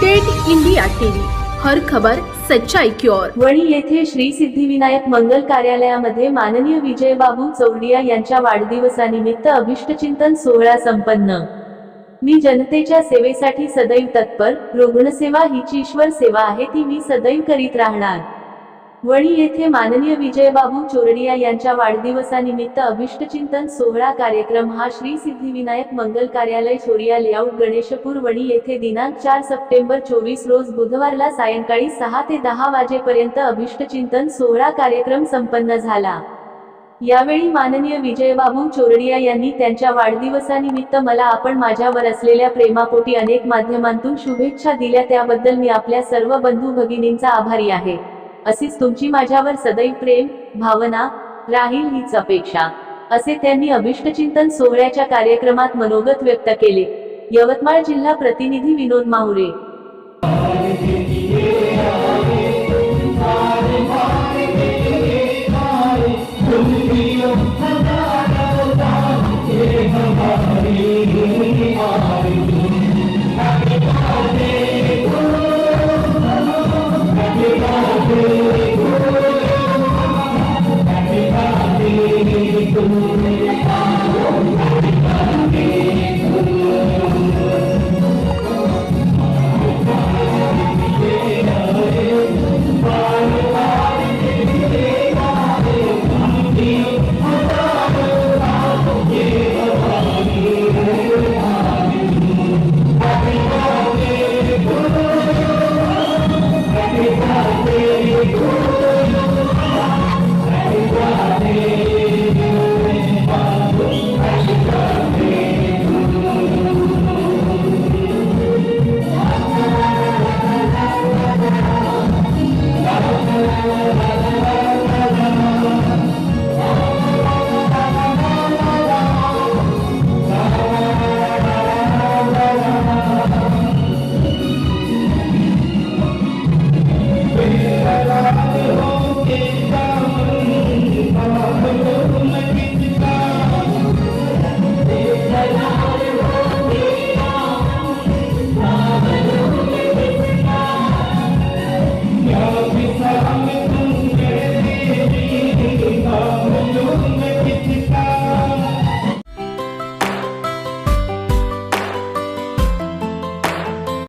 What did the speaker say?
Date India TV, हर खबर सच्चाई की ओर। वणी येथे श्री सिद्धिविनायक मंगल कार्यालयामध्ये माननीय विजयबाबू चौडिया यांच्या वाढदिवसानिमित्त अभिष्टचिंतन सोहळा संपन्न। मी जनतेच्या सेवेसाठी सदैव तत्पर, रुग्णसेवा हीच ईश्वर सेवा आहे, ती मी सदैव करीत राहणार। वणी येथे माननीय विजयबाबू चौडिया यांच्या वाढदिवसानिमित्त अभिष्टचिंतन सोहळा कार्यक्रम हा श्री सिद्धिविनायक मंगल कार्यालय शोरिया लेआउट गणेशपूर वणी येथे दिनांक 4 सप्टेंबर 24 रोज बुधवारला सायंकाळी 6 ते 10 वाजेपर्यंत अभिष्टचिंतन सोहळा कार्यक्रम संपन्न झाला। यावेळी माननीय विजयबाबू चौडिया यांनी त्यांच्या वाढदिवसानिमित्त मला आपण माझ्यावर असलेल्या प्रेमापोटी अनेक माध्यमांतून शुभेच्छा दिल्या, त्याबद्दल मी आपल्या सर्व बंधू भगिनींचा आभारी आहे। अशीच तुमची माझ्यावर सदैव प्रेम भावना राहील हीच अपेक्षा, असे त्यांनी अभिष्टचिंतन सोहळ्याच्या कार्यक्रमात मनोगत व्यक्त केले। यवतमाळ जिल्हा प्रतिनिधी विनोद माहुरे।